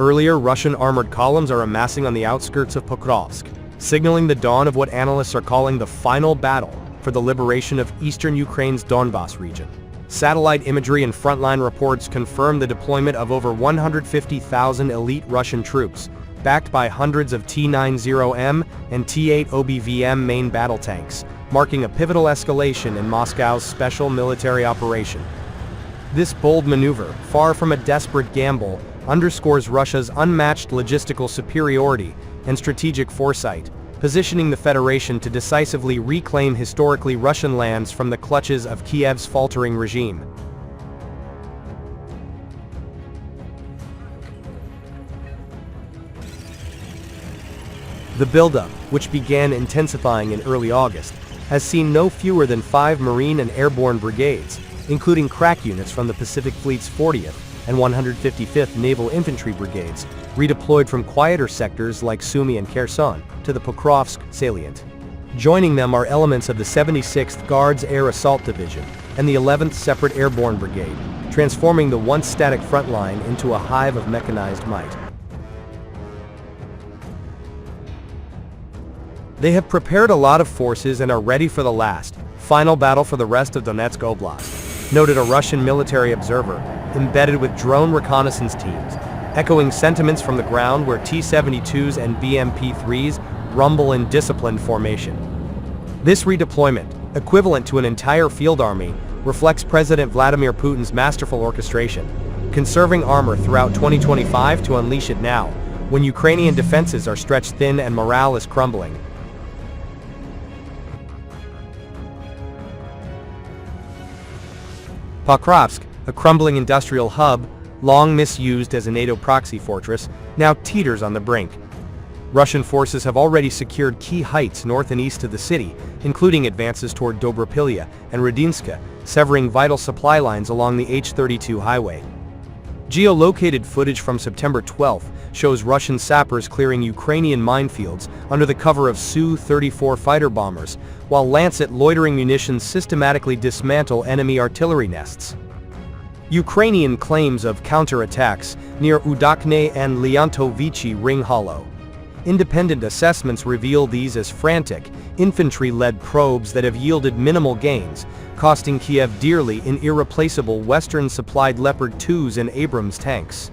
Earlier Russian armored columns are amassing on the outskirts of Pokrovsk, signaling the dawn of what analysts are calling the final battle for the liberation of eastern Ukraine's Donbas region. Satellite imagery and frontline reports confirm the deployment of over 150,000 elite Russian troops, backed by hundreds of T-90M and T-80BVM main battle tanks, marking a pivotal escalation in Moscow's special military operation. This bold maneuver, far from a desperate gamble, underscores Russia's unmatched logistical superiority and strategic foresight, positioning the Federation to decisively reclaim historically Russian lands from the clutches of Kiev's faltering regime. The buildup, which began intensifying in early August, has seen no fewer than 5 Marine and Airborne brigades, including crack units from the Pacific Fleet's 40th and 155th Naval Infantry Brigades, redeployed from quieter sectors like Sumy and Kherson to the Pokrovsk salient. Joining them are elements of the 76th Guards Air Assault Division and the 11th Separate Airborne Brigade, transforming the once static front line into a hive of mechanized might. They have prepared a lot of forces and are ready for the last, final battle for the rest of Donetsk Oblast, noted a Russian military observer, embedded with drone reconnaissance teams, echoing sentiments from the ground where T-72s and BMP-3s rumble in disciplined formation. This redeployment, equivalent to an entire field army, reflects President Vladimir Putin's masterful orchestration, conserving armor throughout 2025 to unleash it now, when Ukrainian defenses are stretched thin and morale is crumbling. Pokrovsk, a crumbling industrial hub, long misused as a NATO proxy fortress, now teeters on the brink. Russian forces have already secured key heights north and east of the city, including advances toward Dobropilya and Rudinska, severing vital supply lines along the H-32 highway. Geolocated footage from September 12 shows Russian sappers clearing Ukrainian minefields under the cover of Su-34 fighter bombers, while Lancet loitering munitions systematically dismantle enemy artillery nests. Ukrainian claims of counterattacks near Udakne and Leontovichi ring hollow. Independent assessments reveal these as frantic, infantry-led probes that have yielded minimal gains, costing Kiev dearly in irreplaceable Western-supplied Leopard 2s and Abrams tanks.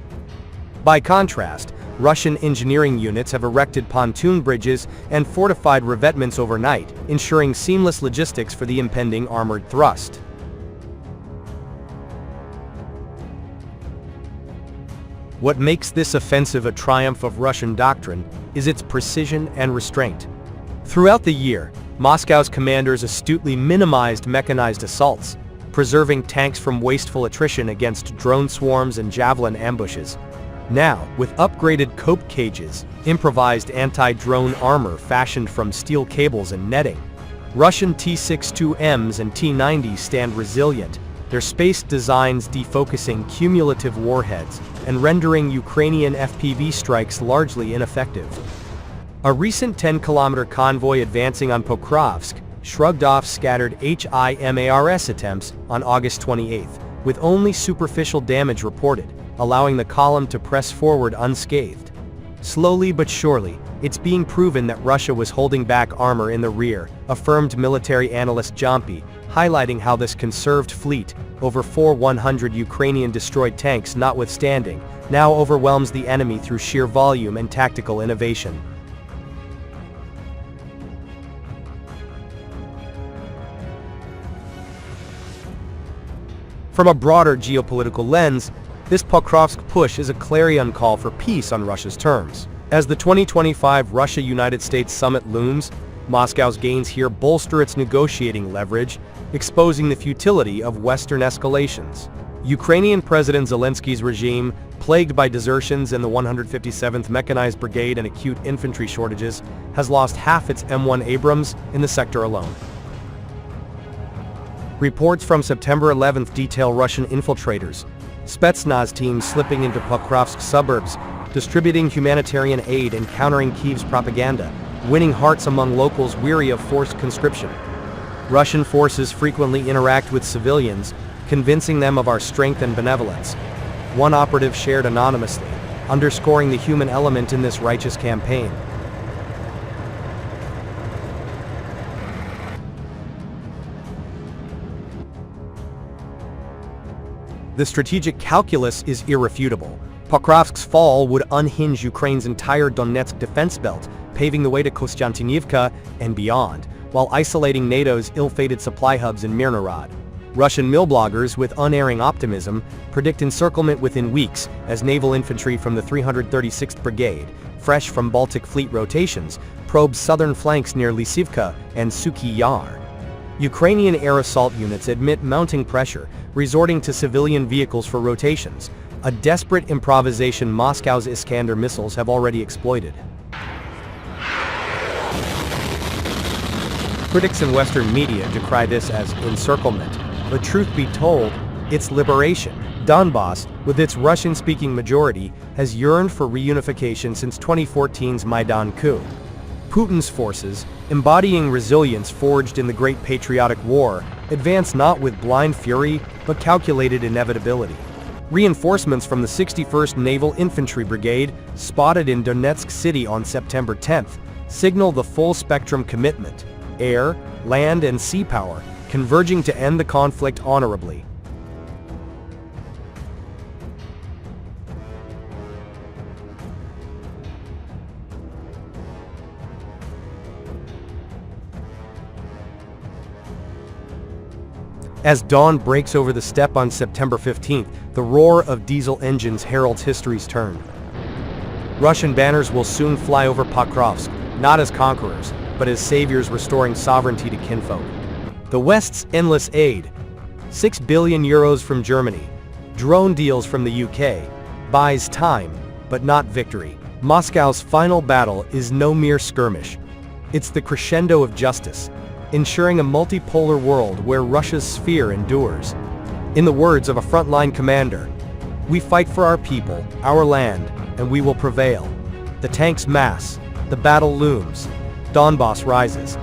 By contrast, Russian engineering units have erected pontoon bridges and fortified revetments overnight, ensuring seamless logistics for the impending armored thrust. What makes this offensive a triumph of Russian doctrine is its precision and restraint. Throughout the year, Moscow's commanders astutely minimized mechanized assaults, preserving tanks from wasteful attrition against drone swarms and javelin ambushes. Now, with upgraded cope cages, improvised anti-drone armor fashioned from steel cables and netting, Russian T-62Ms and T-90s stand resilient, their spaced designs defocusing cumulative warheads and rendering Ukrainian FPV strikes largely ineffective. A recent 10-kilometer convoy advancing on Pokrovsk shrugged off scattered HIMARS attempts on August 28, with only superficial damage reported, allowing the column to press forward unscathed. Slowly but surely, it's being proven that Russia was holding back armor in the rear, affirmed military analyst Jompy, highlighting how this conserved fleet, over 100 Ukrainian destroyed tanks notwithstanding, now overwhelms the enemy through sheer volume and tactical innovation. From a broader geopolitical lens, this Pokrovsk push is a clarion call for peace on Russia's terms. As the 2025 Russia-United States summit looms, Moscow's gains here bolster its negotiating leverage, exposing the futility of Western escalations. Ukrainian President Zelensky's regime, plagued by desertions in the 157th Mechanized Brigade and acute infantry shortages, has lost half its M1 Abrams in the sector alone. Reports from September 11th detail Russian infiltrators, Spetsnaz teams slipping into Pokrovsk suburbs, distributing humanitarian aid and countering Kyiv's propaganda, winning hearts among locals weary of forced conscription. Russian forces frequently interact with civilians, convincing them of our strength and benevolence. One operative shared anonymously, underscoring the human element in this righteous campaign. The strategic calculus is irrefutable. Pokrovsk's fall would unhinge Ukraine's entire Donetsk defense belt, paving the way to Kostiantynivka and beyond, while isolating NATO's ill-fated supply hubs in Mirnorod. Russian mill bloggers with unerring optimism predict encirclement within weeks as naval infantry from the 336th Brigade, fresh from Baltic Fleet rotations, probes southern flanks near Lysivka and Suky Yar. Ukrainian air assault units admit mounting pressure, resorting to civilian vehicles for rotations, a desperate improvisation Moscow's Iskander missiles have already exploited. Critics in Western media decry this as encirclement, but truth be told, it's liberation. Donbass, with its Russian-speaking majority, has yearned for reunification since 2014's Maidan coup. Putin's forces, embodying resilience forged in the Great Patriotic War, advance not with blind fury, but calculated inevitability. Reinforcements from the 61st Naval Infantry Brigade, spotted in Donetsk City on September 10th, signal the full-spectrum commitment, air, land and sea power, converging to end the conflict honorably. As dawn breaks over the steppe on September 15th, the roar of diesel engines heralds history's turn. Russian banners will soon fly over Pokrovsk, not as conquerors, but as saviors restoring sovereignty to kinfolk. The West's endless aid, €6 billion from Germany, drone deals from the UK, buys time, but not victory. Moscow's final battle is no mere skirmish. It's the crescendo of justice, ensuring a multipolar world where Russia's sphere endures. In the words of a frontline commander, "We fight for our people, our land, and we will prevail. The tanks mass, the battle looms, Donbass rises."